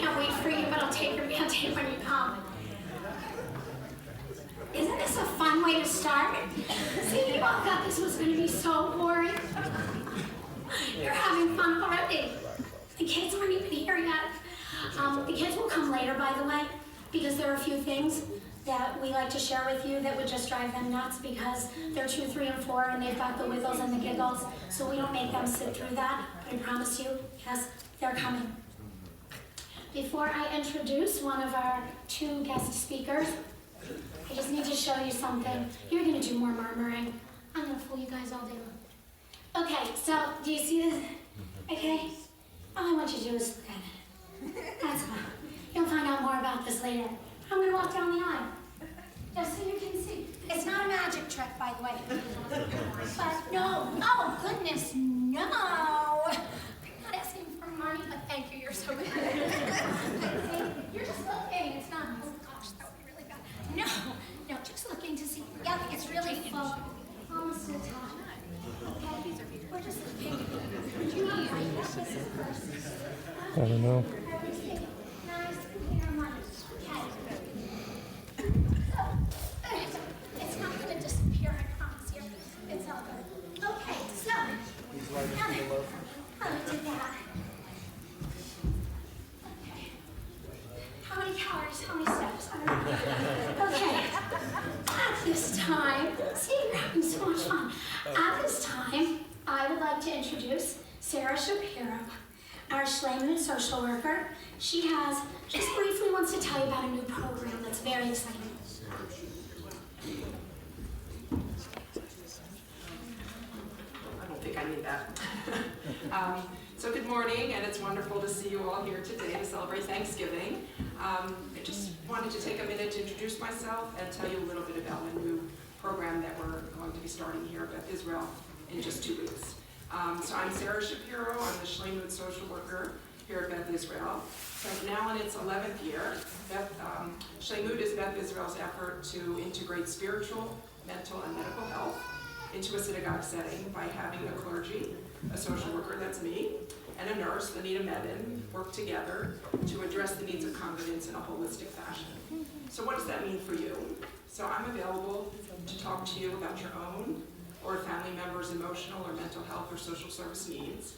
can't wait for you, but I'll take your Band-Aid when you come. Isn't this a fun way to start? See, you all thought this was going to be so boring. You're having fun already. The kids weren't even here yet. The kids will come later, by the way, because there are a few things that we like to share with you that would just drive them nuts because they're 2, 3, and 4, and they've got the wiggles and the giggles, so we don't make them sit through that. But I promise you, yes, they're coming. Before I introduce one of our 2 guest speakers, I just need to show you something. You're going to do more murmuring. I'm going to fool you guys all day long. Okay, so do you see this? Okay? All I want you to do is look at it. That's fine. You'll find out more about this later. I'm going to walk down the aisle, just so you can see. It's not a magic trick, by the way. But no, oh goodness, no. I'm not asking for money, but thank you, you're so good. You're just looking, it's not, oh gosh, that would be really bad. No, just looking to see. Yeah, it's really full. Almost to the top. Okay, we're just looking. I don't know. It's not going to disappear, I promise you. It's all good. Okay, so, how do we do that? Okay. How many calories, how many steps? I don't know. Okay. At this time, see, you're having so much fun. At this time, I would like to introduce Sarah Shapiro, our Schleman social worker. She just briefly wants to tell you about a new program that's very exciting. I don't think I need that. So good morning, and it's wonderful to see you all here today to celebrate Thanksgiving. I just wanted to take a minute to introduce myself and tell you a little bit about a new program that we're going to be starting here at Beth Israel in just 2 weeks. So I'm Sarah Shapiro. I'm the Schleman social worker here at Beth Israel. So now in its 11th year, Schleman is Beth Israel's effort to integrate spiritual, mental, and medical health into a synagogue setting by having a clergy, a social worker, that's me, and a nurse, Anita Medin, work together to address the needs of congregants in a holistic fashion. So what does that mean for you? So I'm available to talk to you about your own or a family member's emotional or mental health or social service needs.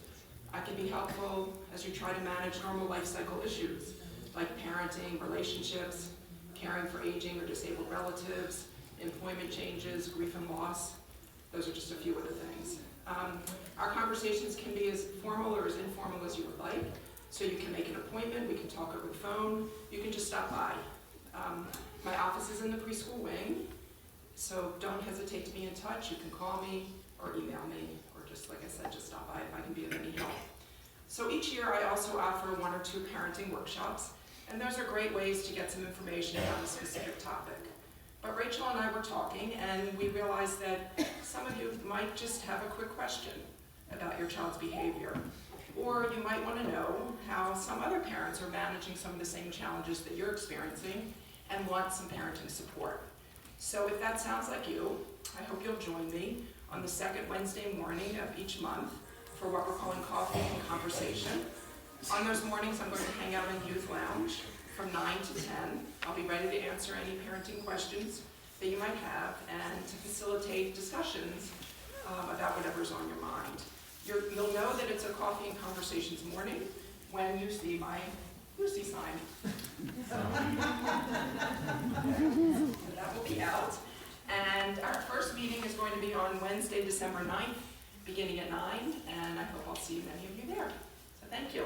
I can be helpful as you try to manage normal life cycle issues like parenting, relationships, caring for aging or disabled relatives, employment changes, grief and loss. Those are just a few of the things. Our conversations can be as formal or as informal as you would like. So you can make an appointment, we can talk over the phone, you can just stop by. My office is in the preschool wing, so don't hesitate to be in touch. You can call me or email me, or just like I said, just stop by if I can be of any help. So each year I also offer 1 or 2 parenting workshops, and those are great ways to get some information about a specific topic. But Rachel and I were talking, and we realized that some of you might just have a quick question about your child's behavior. Or you might want to know how some other parents are managing some of the same challenges that you're experiencing and want some parenting support. So if that sounds like you, I hope you'll join me on the 2nd Wednesday morning of each month for what we're calling Coffee and Conversation. On those mornings, I'm going to hang out in the Youth Lounge from 9 to 10. I'll be ready to answer any parenting questions that you might have and to facilitate discussions about whatever's on your mind. You'll know that it's a Coffee and Conversations morning when you see my Lucy sign. So that will be out. And our first meeting is going to be on Wednesday, December 9th, beginning at 9, and I hope I'll see many of you there. So thank you.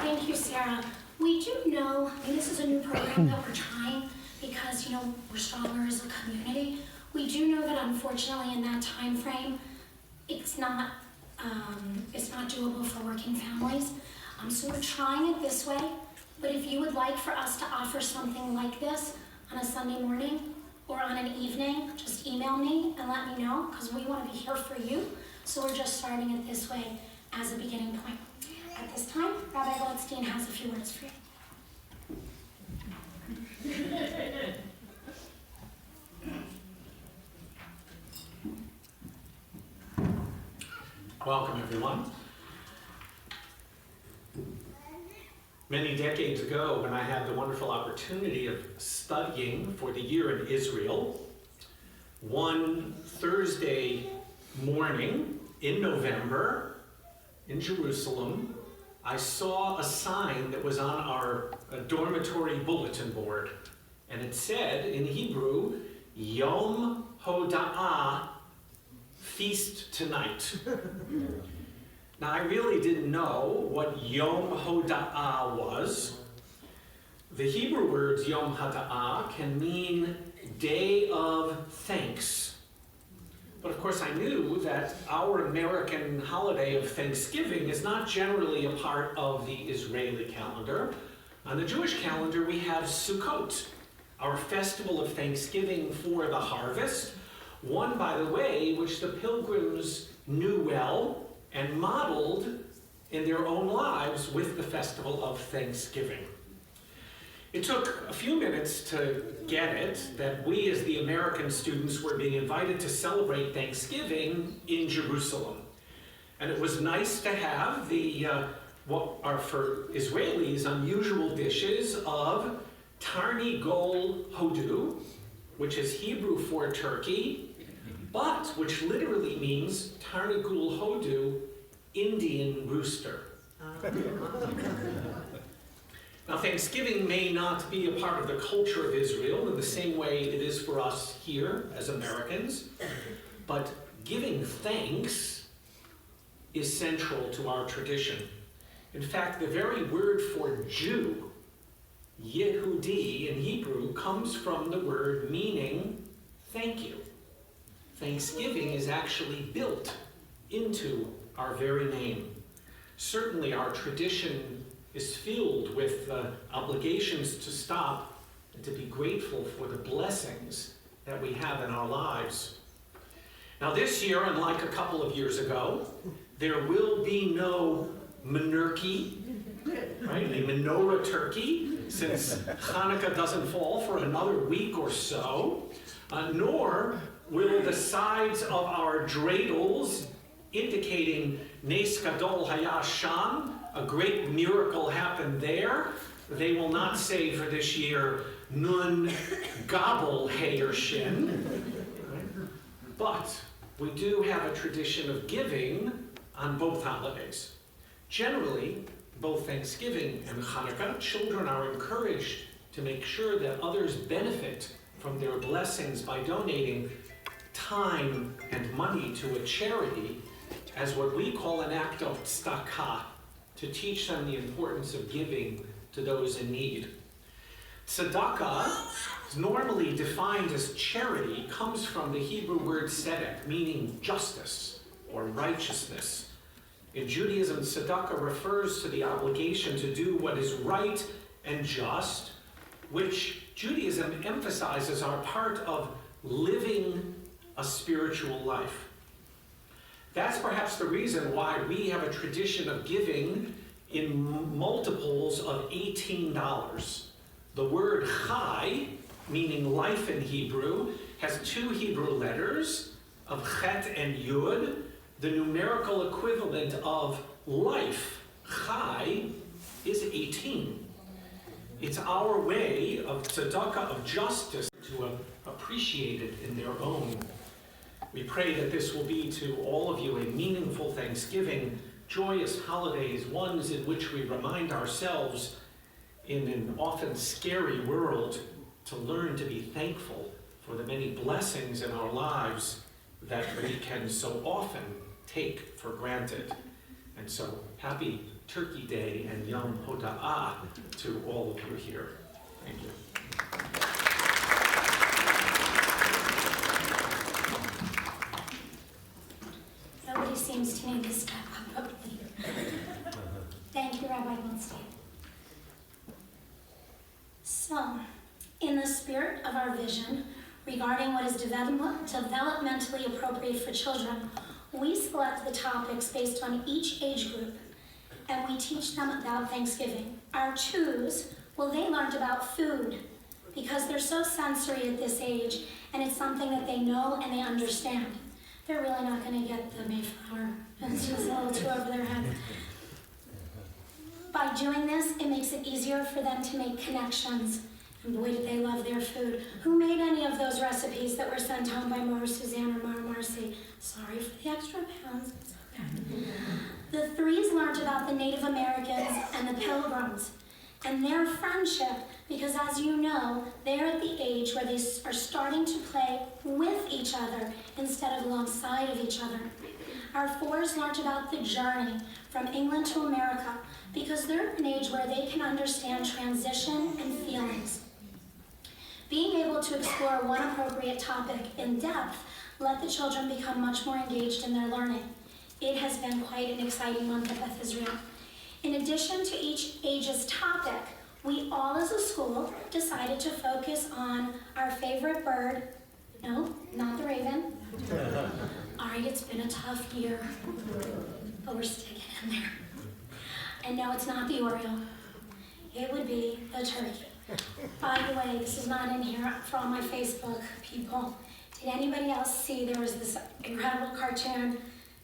Thank you, Sarah. We do know, this is a new program that we're trying because, we're stronger as a community. We do know that unfortunately in that time frame, it's not doable for working families. So we're trying it this way, but if you would like for us to offer something like this on a Sunday morning or on an evening, just email me and let me know, because we want to be here for you. So we're just starting it this way as a beginning point. At this time, Rabbi Goldstein has a few words for you. Welcome, everyone. Many decades ago, when I had the wonderful opportunity of studying for the year in Israel, one Thursday morning in November in Jerusalem, I saw a sign that was on our dormitory bulletin board, and it said in Hebrew, Yom Hoda'ah, feast tonight. Now, I really didn't know what Yom Hoda'ah was. The Hebrew words Yom Hoda'ah can mean day of thanks. But of course, I knew that our American holiday of Thanksgiving is not generally a part of the Israeli calendar. On the Jewish calendar, we have Sukkot, our festival of thanksgiving for the harvest, one, by the way, which the pilgrims knew well and modeled in their own lives with the festival of Thanksgiving. It took a few minutes to get it that we as the American students were being invited to celebrate Thanksgiving in Jerusalem. And it was nice to have the, what are for Israelis, unusual dishes of Tarni Gol Hodu, which is Hebrew for turkey, but which literally means Tarnigul Hodu, Indian rooster. Now, Thanksgiving may not be a part of the culture of Israel in the same way it is for us here as Americans, but giving thanks is central to our tradition. In fact, the very word for Jew, Yehudi in Hebrew, comes from the word meaning thank you. Thanksgiving is actually built into our very name. Certainly our tradition is filled with obligations to stop and to be grateful for the blessings that we have in our lives. Now this year, unlike a couple of years ago, there will be no menorah, right? A menorah turkey, since Hanukkah doesn't fall for another week or so, nor will the sides of our dreidels indicating Nes Gadol Haya Sham, a great miracle happened there. They will not say for this year, Nun Gabel Heyer Shin. But we do have a tradition of giving on both holidays. Generally, both Thanksgiving and Hanukkah, children are encouraged to make sure that others benefit from their blessings by donating time and money to a charity as what we call an act of tzedakah, to teach them the importance of giving to those in need. Tzedakah, normally defined as charity, comes from the Hebrew word tzedek, meaning justice or righteousness. In Judaism, tzedakah refers to the obligation to do what is right and just, which Judaism emphasizes are part of living a spiritual life. That's perhaps the reason why we have a tradition of giving in multiples of $18. The word chai, meaning life in Hebrew, has two Hebrew letters of chet and yud. The numerical equivalent of life, chai, is 18. It's our way of tzedakah, of justice, to appreciate it in their own. We pray that this will be to all of you a meaningful Thanksgiving, joyous holidays, ones in which we remind ourselves in an often scary world to learn to be thankful for the many blessings in our lives that we can so often take for granted. And so, happy Turkey Day and Yom Hoda'ah to all of you here. Thank you. Nobody seems to need to step up. Thank you, Rabbi Goldstein. So, in the spirit of our vision regarding what is developmentally appropriate for children, we select the topics based on each age group, and we teach them about Thanksgiving. Our twos, well, they learned about food because they're so sensory at this age, and it's something that they know and they understand. They're really not going to get the Mayflower. It's just a little too over their head. By doing this, it makes it easier for them to make connections. And boy, did they love their food. Who made any of those recipes that were sent home by Mara Suzanne or Mara Marcy? Sorry for the extra pounds. It's okay. The threes learned about the Native Americans and the Pilgrims and their friendship because, as you know, they're at the age where they are starting to play with each other instead of alongside of each other. Our fours learned about the journey from England to America because they're at an age where they can understand transition and feelings. Being able to explore one appropriate topic in depth let the children become much more engaged in their learning. It has been quite an exciting month at Beth Israel. In addition to each age's topic, we all as a school decided to focus on our favorite bird. No, not the raven. All right, it's been a tough year, but we're sticking in there. And no, it's not the Oriole. It would be the turkey. By the way, this is not in here for all my Facebook people. Did anybody else see there was this incredible cartoon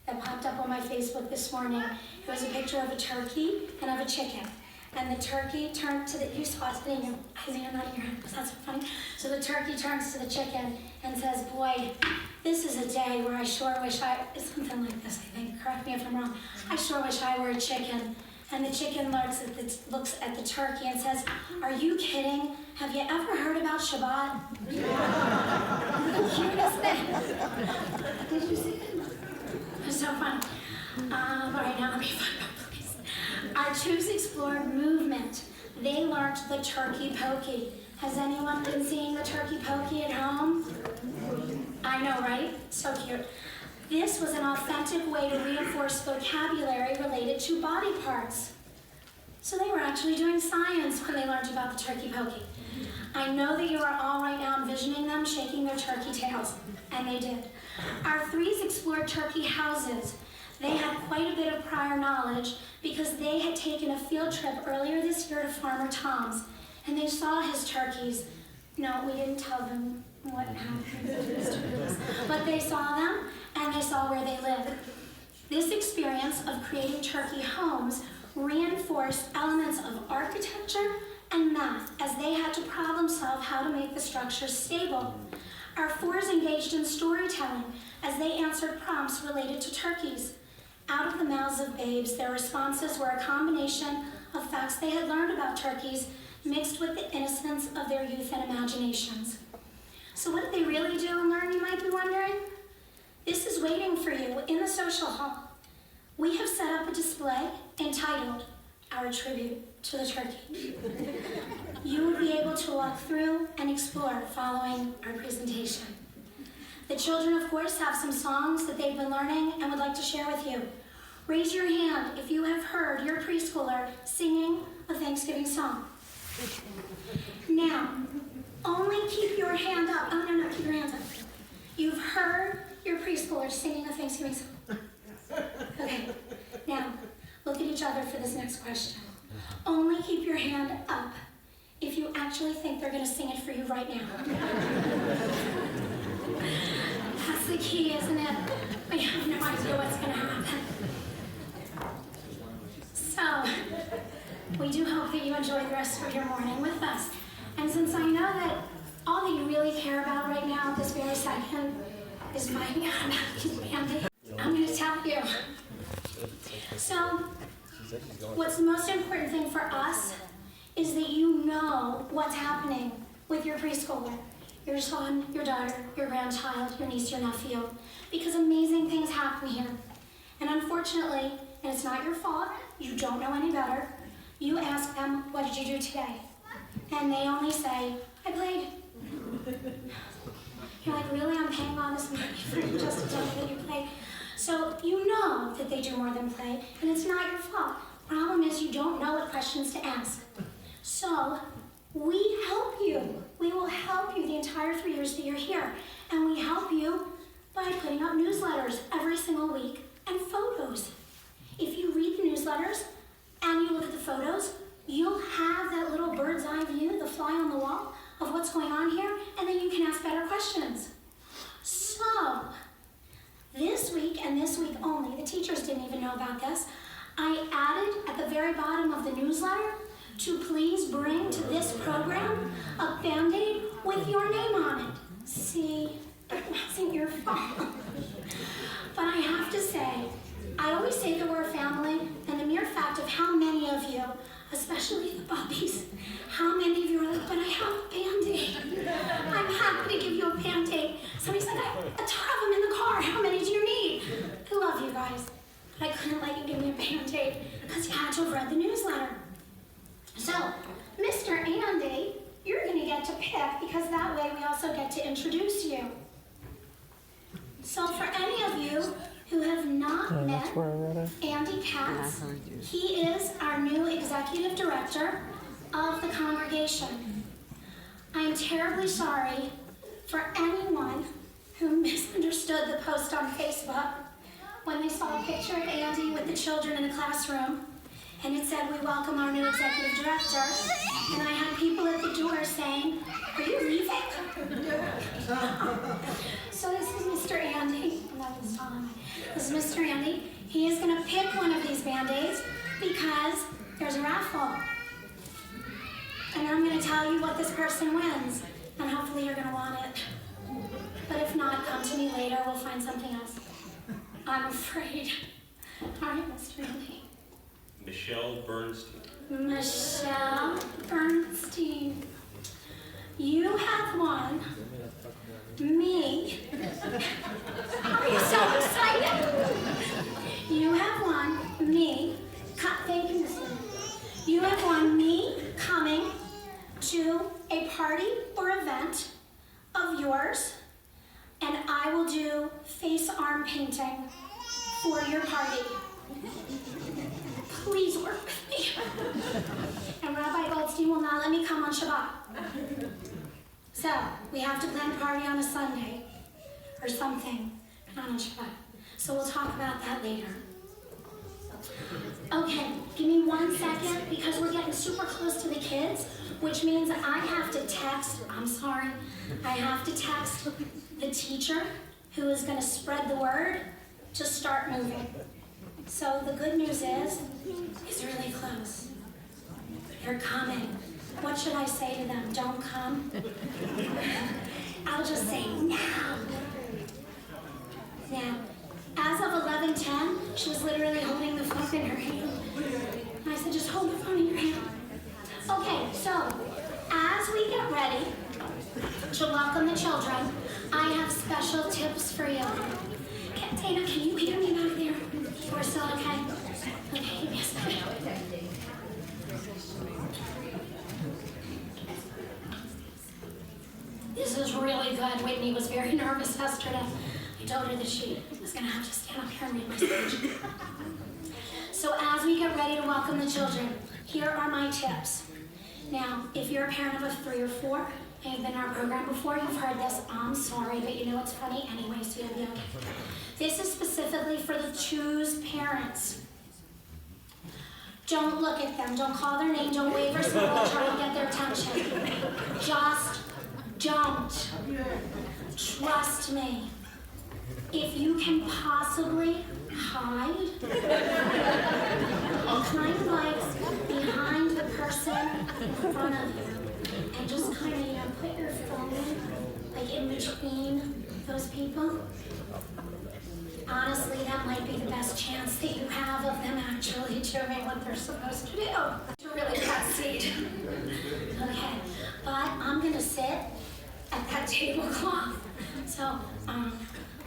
that popped up on my Facebook this morning? It was a picture of a turkey and of a chicken. And the turkey turned to the, you saw it, didn't you? Isaiah, not in your head, was that so funny? So the turkey turns to the chicken and says, boy, this is a day where I sure wish it's something like this, I think, correct me if I'm wrong. I sure wish I were a chicken. And the chicken looks at the turkey and says, are you kidding? Have you ever heard about Shabbat? The cutest thing. Did you see it? It was so fun. All right, now let me find my place. Our twos explored movement. They learned the turkey pokey. Has anyone been seeing the turkey pokey at home? I know, right? So cute. This was an authentic way to reinforce vocabulary related to body parts. So they were actually doing science when they learned about the turkey pokey. I know that you are all right now envisioning them shaking their turkey tails, and they did. Our threes explored turkey houses. They had quite a bit of prior knowledge because they had taken a field trip earlier this year to Farmer Tom's, and they saw his turkeys. No, we didn't tell them what happened to his turkeys, but they saw them and they saw where they lived. This experience of creating turkey homes reinforced elements of architecture and math as they had to problem solve how to make the structures stable. Our fours engaged in storytelling as they answered prompts related to turkeys. Out of the mouths of babes, their responses were a combination of facts they had learned about turkeys mixed with the innocence of their youth and imaginations. So what did they really do and learn, you might be wondering? This is waiting for you in the social hall. We have set up a display entitled Our Tribute to the Turkey. You will be able to walk through and explore following our presentation. The children, of course, have some songs that they've been learning and would like to share with you. Raise your hand if you have heard your preschooler singing a Thanksgiving song. Now, only keep your hand up. Oh, no, keep your hands up. You've heard your preschooler singing a Thanksgiving song. Okay, now, look at each other for this next question. Only keep your hand up if you actually think they're going to sing it for you right now. That's the key, isn't it? We have no idea what's going to happen. So, we do hope that you enjoy the rest of your morning with us. And since I know that all that you really care about right now, this very second, is finding out about these band-aids, I'm going to tell you. So, what's the most important thing for us is that you know what's happening with your preschooler, your son, your daughter, your grandchild, your niece, your nephew, because amazing things happen here. And unfortunately, and it's not your fault, you don't know any better, you ask them, what did you do today? And they only say, I played. You're like, really? I'm paying all this money for you just to tell me that you played? So you know that they do more than play, and it's not your fault. Problem is you don't know what questions to ask. So we help you. We will help you the entire 3 years that you're here. And we help you by putting up newsletters every single week and photos. If you read the newsletters and you look at the photos, you'll have that little bird's eye view, the fly on the wall, of what's going on here, and then you can ask better questions. So, this week and this week only, the teachers didn't even know about this, I added at the very bottom of the newsletter to please bring to this program a Band-Aid with your name on it. See, it wasn't your fault. But I have to say, I always say that we're a family, and the mere fact of how many of you, especially the puppies, how many of you are like, but I have a Band-Aid. I'm happy to give you a Band-Aid. Somebody's like, I have a ton of them in the car. How many do you need? I love you guys, but I couldn't let you give me a Band-Aid because you had to have read the newsletter. So, Mr. Andy, you're going to get to pick because that way we also get to introduce you. So for any of you who have not met That's where I read it. Andy Katz, he is our new executive director of the congregation. I am terribly sorry for anyone who misunderstood the post on Facebook when they saw a picture of Andy with the children in the classroom, and it said, "We welcome our new executive director." And I had people at the door saying, "Are you leaving?" So this is Mr. Andy. This is Mr. Andy. He is going to pick one of these Band-Aids because there's a raffle. And I'm going to tell you what this person wins. And hopefully you're going to want it. But if not, come to me later. We'll find something else. I'm afraid. All right, Mr. Andy. Michelle Bernstein. Michelle Bernstein. You have won me. Are you so excited? You have won me. Thank you, Mr. You have won me coming to a party or event of yours, and I will do face arm painting for your party. Please work with me. And Rabbi Goldstein will not let me come on Shabbat. So, we have to plan a party on a Sunday or something, not on Shabbat. So we'll talk about that later. Okay, give me 1 second because we're getting super close to the kids, which means I have to text, I have to text the teacher who is going to spread the word to start moving. So the good news is, it's really close. They're coming. What should I say to them? Don't come? I'll just say now. Now, as of 11:10, she was literally holding the phone in her hand. And I said, just hold the phone in your hand. Okay, so as we get ready to welcome the children, I have special tips for you. Dana, can you hear me back there? We're still okay? Okay, yes. This is really good. Whitney was very nervous yesterday. I told her that she was going to have to stand up here and read my speech. So as we get ready to welcome the children, here are my tips. Now, if you're a parent of a 3 or 4, and you've been in our program before, you've heard this, I'm sorry, but you know it's funny anyway, so you'll be okay. This is specifically for the choose parents. Don't look at them, don't call their name, don't wave or smile to try to get their attention. Just don't. Trust me. If you can possibly hide, kind of like behind the person in front of you, and just kind of, put your phone like in between those people. Honestly, that might be the best chance that you have of them actually doing what they're supposed to do. To really cut seat. Okay, but I'm gonna sit at that tablecloth. So,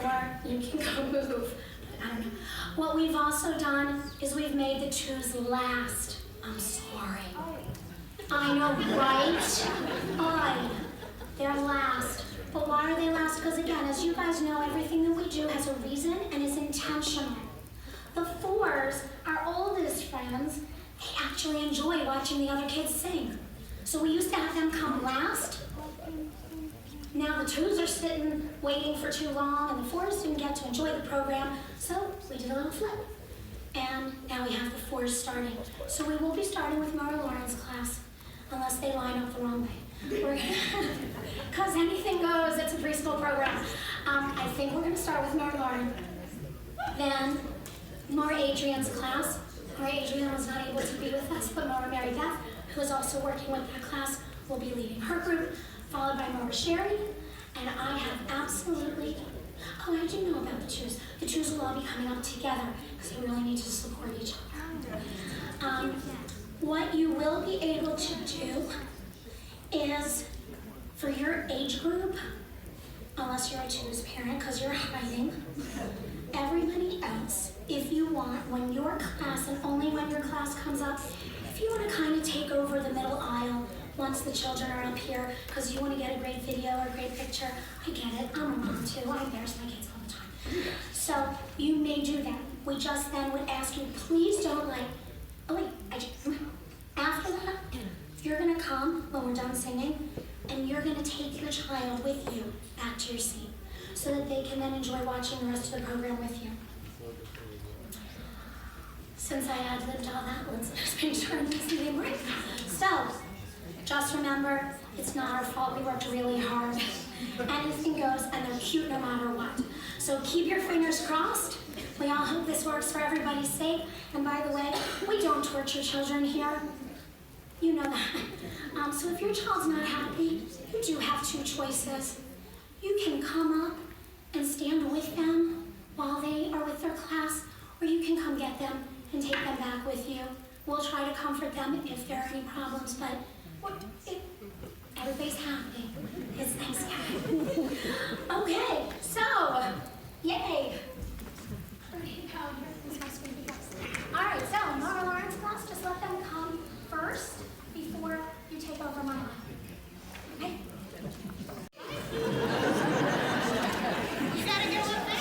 or you can go move. I don't know. What we've also done is we've made the choose last. I'm sorry. I know, right? They're last. But why are they last? Because again, as you guys know, everything that we do has a reason and is intentional. The 4s, our oldest friends, they actually enjoy watching the other kids sing. So we used to have them come last. Now the 2s are sitting, waiting for too long, and the 4s didn't get to enjoy the program, so we did a little flip. And now we have the 4s starting. So we will be starting with Mara Lauren's class, unless they line up the wrong way. Because anything goes, it's a preschool program. I think we're going to start with Mara Lauren. Then Mara Adrian's class, Where Adrian was not able to be with us, but Mara Mary Beth, who is also working with that class, will be leading her group, followed by Mara Sherry, and I have absolutely, oh, I do know about the twos. The twos will all be coming up together, because they really need to support each other. What you will be able to do is, for your age group, unless you're a twos parent, because you're hiding, everybody else, if you want, when your class, and only when your class comes up, if you want to kind of take over the middle aisle once the children are up here, because you want to get a great video or a great picture, I get it, I'm a mom too, I embarrass my kids all the time. So you may do that. We just then would ask you, please don't oh wait, after that, you're going to come when we're done singing, and you're going to take your child with you back to your seat, so that they can then enjoy watching the rest of the program with you. Since I ad-libbed all that, let's just make sure I'm listening right. So, just remember, it's not our fault. We worked really hard. Anything goes, and they're cute no matter what. So keep your fingers crossed. We all hope this works for everybody's sake. And by the way, we don't torture children here. You know that. So if your child's not happy, you do have two choices. You can come up and stand with them while they are with their class, or you can come get them and take them back with you. We'll try to comfort them if there are any problems, but everybody's happy. It's Thanksgiving. Okay, so, yay. All right, so Mara Lawrence class, just let them come first before you take over my line. Okay? You gotta go up there.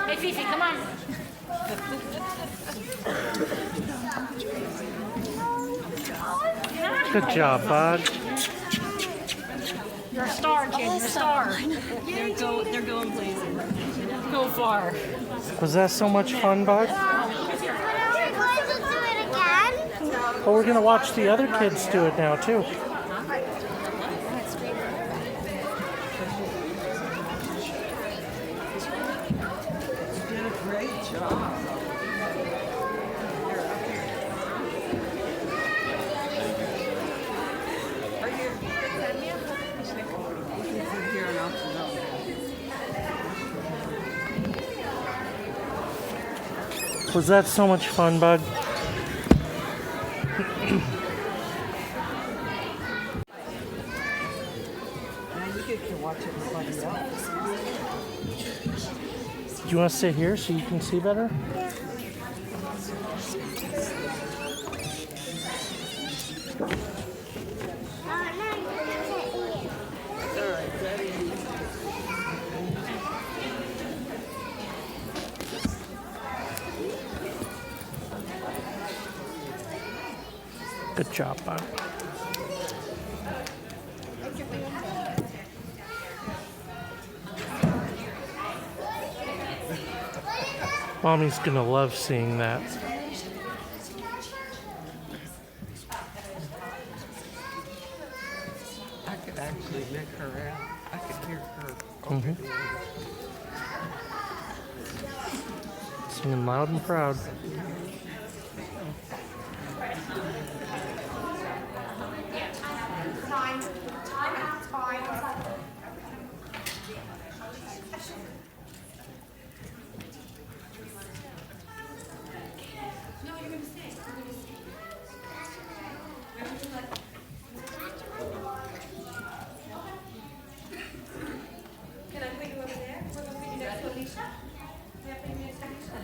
Hey, Fifi, come on. Good job, Bug. You're a star, kid. You're a star. They're going blazing. Go far. Was that so much fun, Bug? Well, we're going to watch the other kids do it now, too. You did a great job. Are you here enough to know? Was that so much fun, Bug? Now you get to watch everybody else. Do you want to sit here so you can see better? All right, ready? Good job, Bug. Mommy's gonna love seeing that. I could actually make her out. I could hear her. Mhm. Singing loud and proud. Can I put you over there? We're going to put you next to Alicia. May I put you next to Alicia?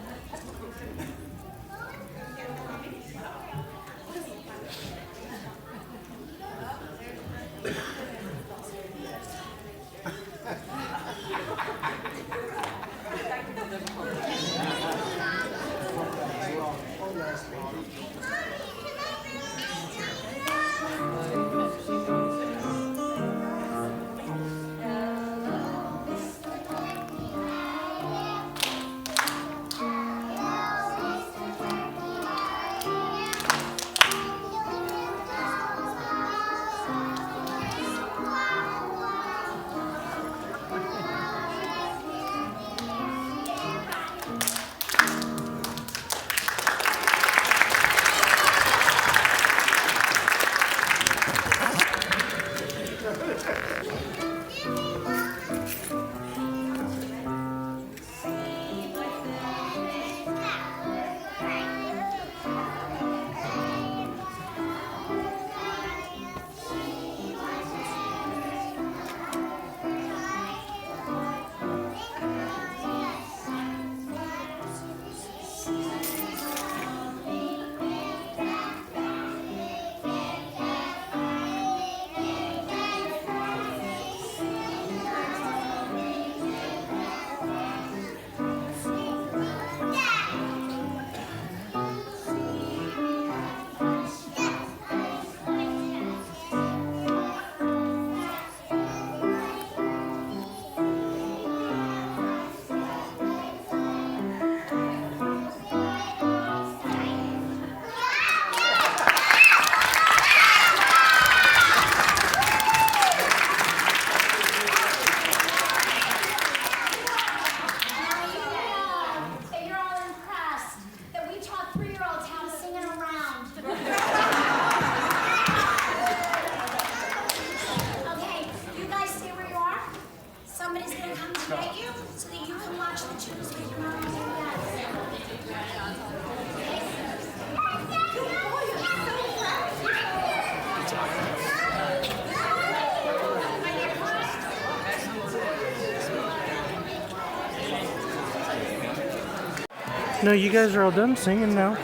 No, you guys are all done singing now.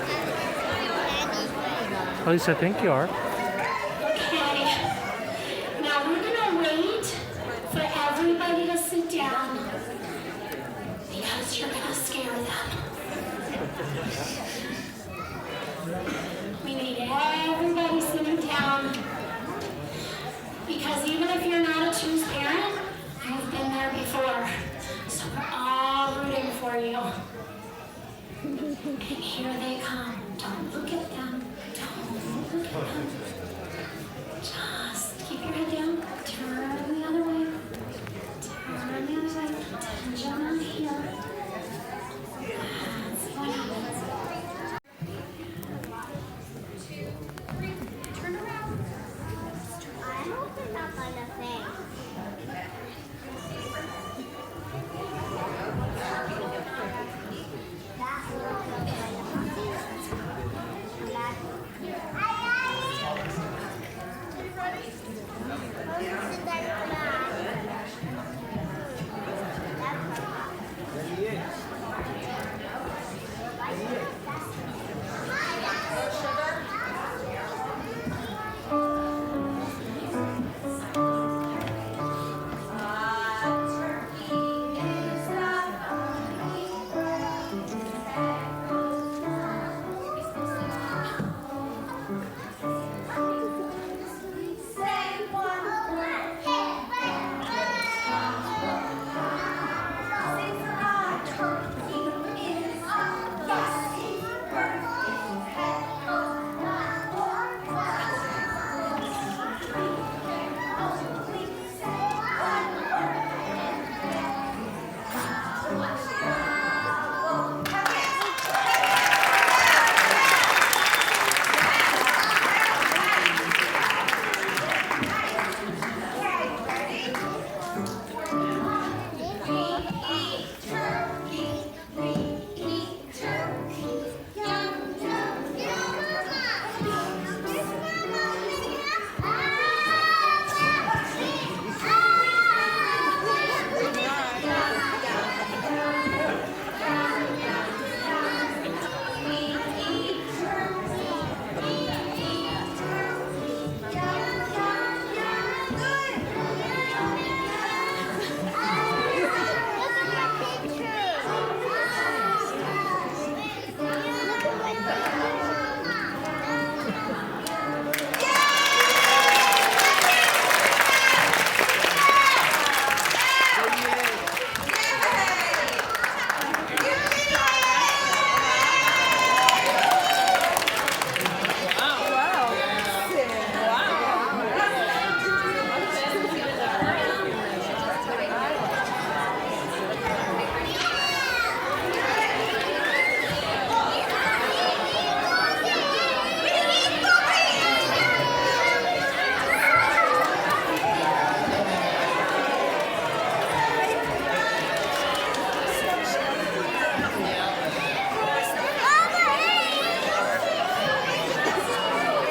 At least I think you are. Okay. Now we're gonna wait for everybody to sit down because you're gonna scare them. We need everybody sitting down because even if you're not a choose parent, you've been there before. So we're all rooting for you. And here they come. Don't look at them. Don't look at them. Just keep your head down. Turn the other way. Turn the other way. Attention on here. That's what happens. Turn around. I hope they're not gonna faint.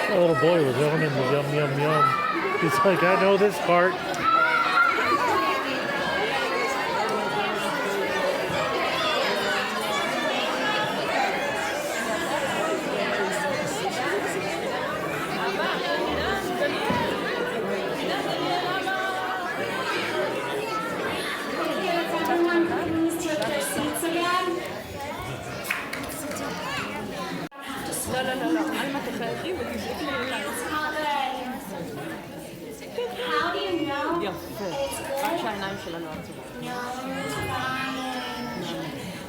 That little boy was yelling in the yum, yum, yum. He's like, I know this part. Everyone, please take their seats again. It's all good. How do you know it's good? No, you're trying.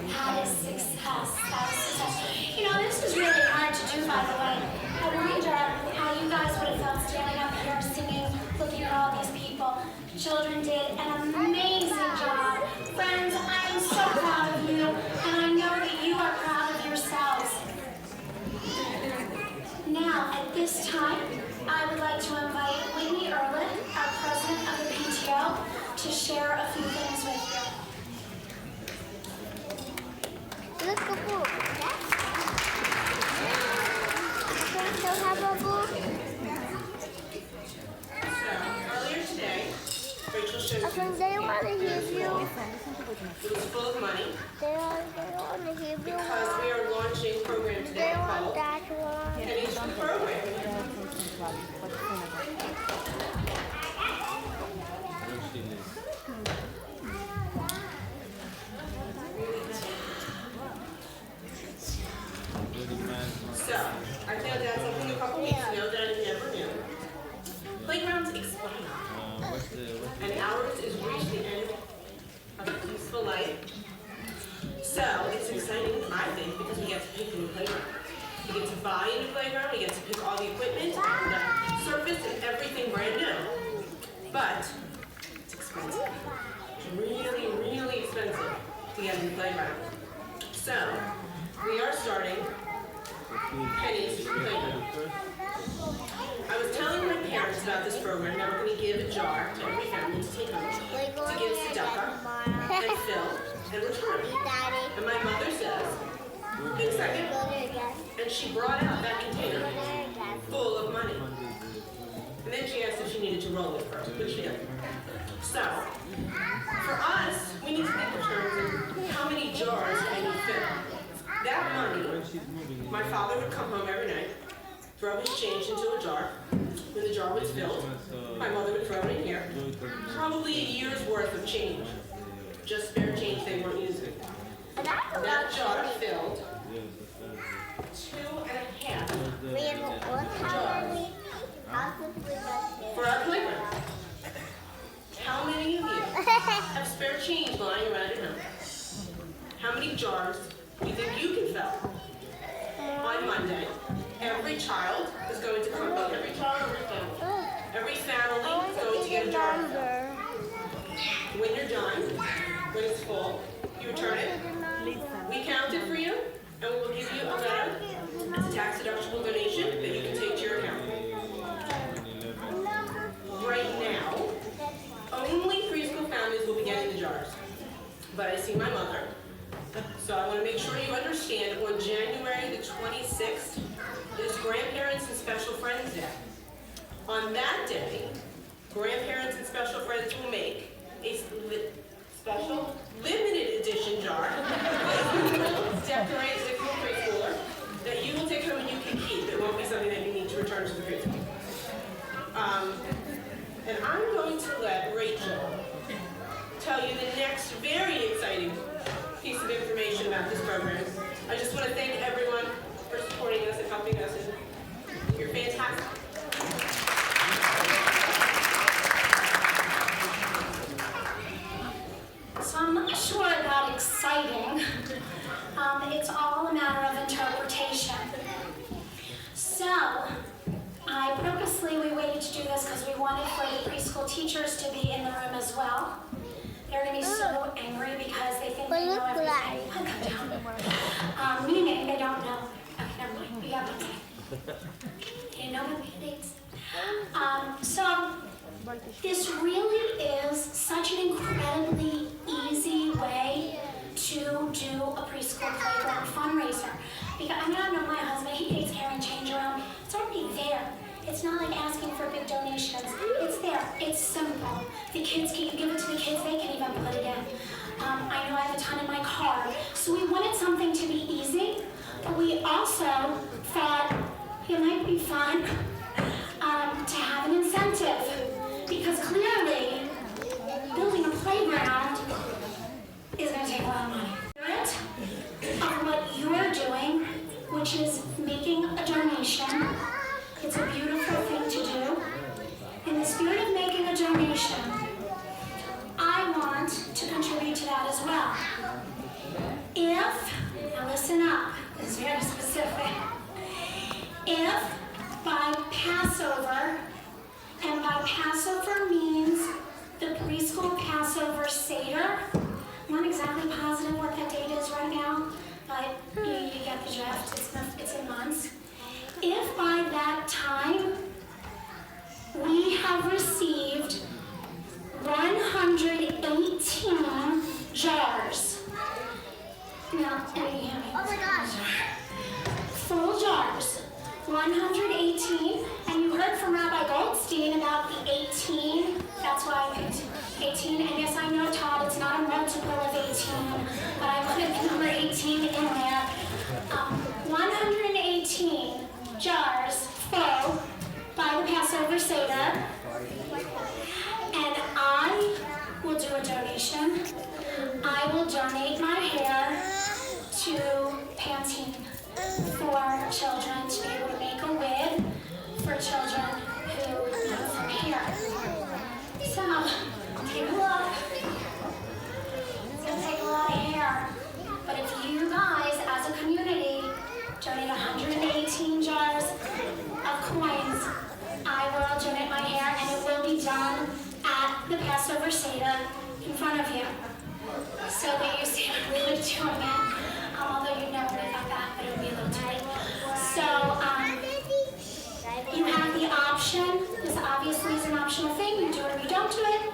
That is success. That is success. You know, this is really hard to do, by the way. I wonder how you guys would have felt standing up here singing, looking at all these people. Children did an amazing job. Friends, I am so proud of you, and I know that you are proud of yourselves. Now, at this time, I would like to invite Whitney Ehrlich, our president of the PTO, to share a few things with you. want to give you. It was full of money They want to give you. because we are launching a program They today want called that one. Pennies for Program. So, I found out something a couple weeks ago that I never knew. Playgrounds expire. And ours is reached the end of a peaceful life. So, it's exciting, I think, because we get to pick a new playground. We get to buy a new playground, we get to pick all the equipment, and the surface, and everything brand new. But, it's expensive. It's really, really expensive to get a new playground. So, we are starting Pennies for Playground. I was telling my parents about this program that we're going to give a jar to every family to take home, to give tzedakah, and fill, and return. And my mother says, wait a second, and she brought out that container full of money. And then she asked if she needed to roll it first, which she did. So, for us, we need to think in terms of how many jars can you fill. That money, my father would come home every night, throw his change into a jar. When the jar was filled, my mother would throw it in here. Probably a year's worth of change. Just spare change they weren't using. That jar filled 2.5 jars for our playground. How many of you have spare change lying around your house? How many jars do you think you can fill? On Monday, every child is going to come, every child, every family is going to get a jar. When you're done, when it's full, you return it. We count it for you, and we will give you a letter. It's a tax-deductible donation that you can take to your account. Right now, only preschool families will be getting the jars. But I see my mother. So I want to make sure you understand, on January the 26th is Grandparents and Special Friends Day. On that day, grandparents and special friends will make a special limited edition jar, decorated for preschooler, that you will take home and you can keep. It won't be something that you need to return to the preschool. And I'm going to let Rachel tell you the next very exciting piece of information about this program. I just want to thank everyone for supporting us and helping us, and you're fantastic. So I'm not sure about exciting. It's all a matter of interpretation. So, we waited to do this because we wanted for the preschool teachers to be in the room as well. They're going to be so angry because they think they know everything. Come down. Meaning they don't know. Okay, never mind. We got one. They didn't know about Band-Aids. So this really is such an incredibly easy way to do a preschool playground fundraiser. Because I know my husband, he hates carrying change around. It's already there. It's not like asking for big donations. It's there. It's simple. The kids can give it to the kids. They can even put it in. I know I have a ton in my car. So we wanted something to be easy, but we also thought it might be fun to have an incentive. Because clearly, building a playground is going to take a lot of money. Of what you're doing, which is making a donation. It's a beautiful thing to do. In the spirit of making a donation, I want to contribute to that as well. Now listen up, this is very specific. If by Passover, and by Passover means the preschool Passover Seder, I'm not exactly positive what that date is right now, but you get the drift, it's in months. If by that time we have received 118 jars, now, Oh my gosh. full jars, 118, and you heard from Rabbi Goldstein about the 18, that's why I picked 18, and yes, I know, Todd, it's not a multiple of 18, but I put the number 18 in there. 118 jars full by the Passover Seder, and I will do a donation. I will donate my hair to Pantene for children to be able to make a wig for children who need some hair. So, take a look. It's gonna take a lot of hair, but if you guys, as a community, donate 118 jars of coins, I will donate my hair, and it will be done at the Passover Seder in front of you, so that you see I'm really doing it. Although you never really got that, but it would be a little tight. So, you have the option. This obviously is an optional thing. You do it or you don't do it.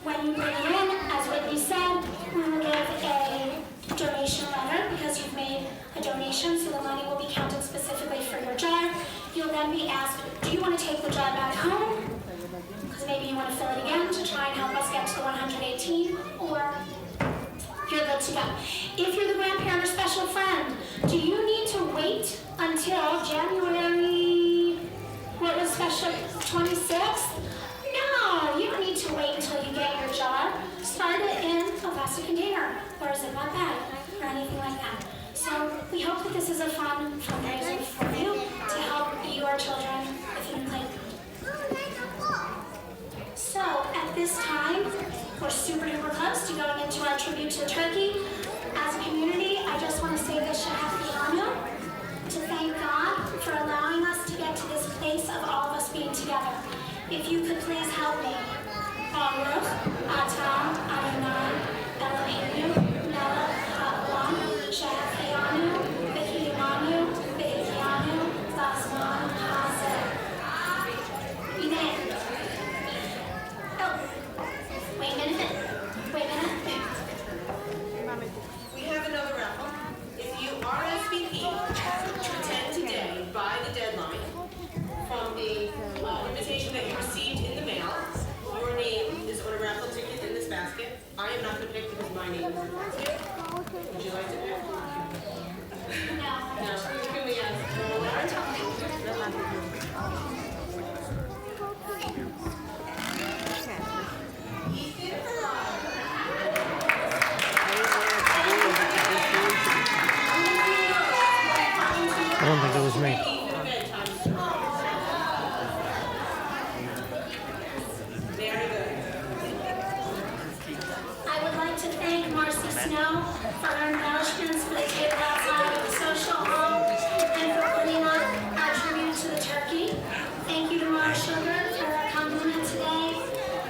When you bring it in, as Whitney said, we will give a donation letter because you've made a donation, so the money will be counted specifically for your jar. You'll then be asked, do you want to take the jar back home? Because maybe you want to fill it again to try and help us get to the 118, or you're good to go. If you're the grandparent or special friend, do you need to wait until January, what was special, 26th? No, you don't need to wait until you get your jar. Start it in a plastic container or a Ziploc bag or anything like that. So we hope that this is a fun fundraiser for you to help your children with your playground. So at this time, we're super duper close to going into our tribute to the turkey. As a community, I just want to say this Shehecheyanu, to thank God for allowing us to get to this place of all of us being together. If you could please help me. Baruch atah Adonai Eloheinu melech haolam shehecheyanu v'kiyamanu v'hikyanu b'zman hazeh. Amen. Oh, wait a minute. We have another raffle. If you RSVP to attend today by the deadline from the invitation that you received in the mail, your name is on a raffle ticket in this basket. I am not going to pick because my name is in the basket. Would you like to pick? No. No. Can we ask? I don't think it was me. I would like to thank Marcy Snow for her embellishments for the table outside of the social hall and for putting on our tribute to the turkey. Thank you to Mara Sugar for her compliment today,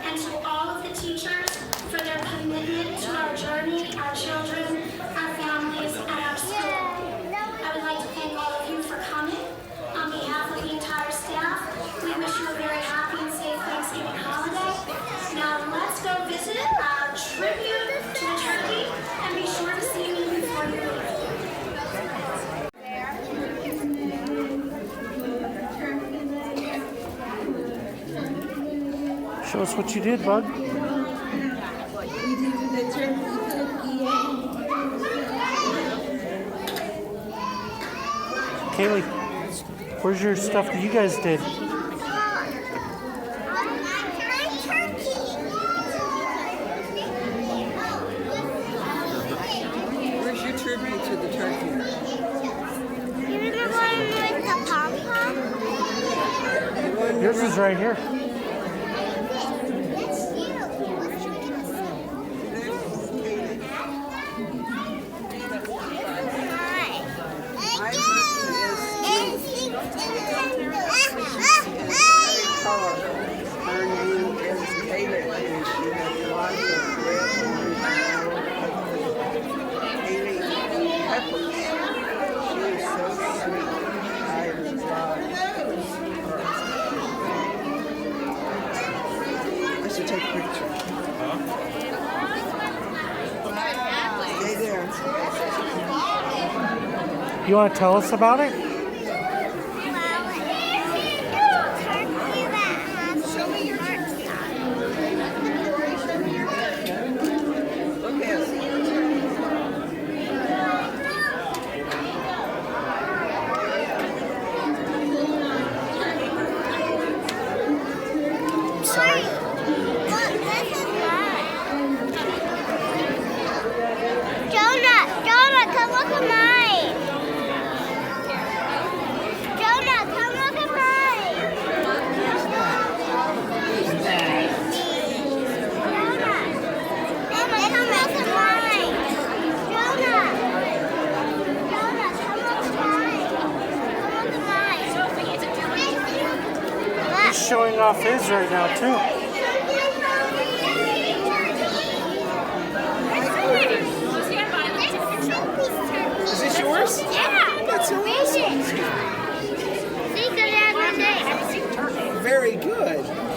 and to all of the teachers for their commitment to our journey, our children, our families, and our school. I would like to thank all of you for coming. On behalf of the entire staff, we wish you a very happy and safe Thanksgiving holiday. Now let's go visit our tribute to the turkey, and be sure to see me before you leave. Show us what you did, bud. Kaylee, where's your stuff that you guys did? Where's your tribute to the turkey? You're the one with the pom-pom? Yours is right here. Her name is Kaylee, and she has lots of red Kaylee peppers. She is so sweet. I love her. I should take a picture. Stay there. You want to tell us about it? Show me your showing off his right now too. Is this yours? Yeah. That's amazing. See, because I have my name. very good.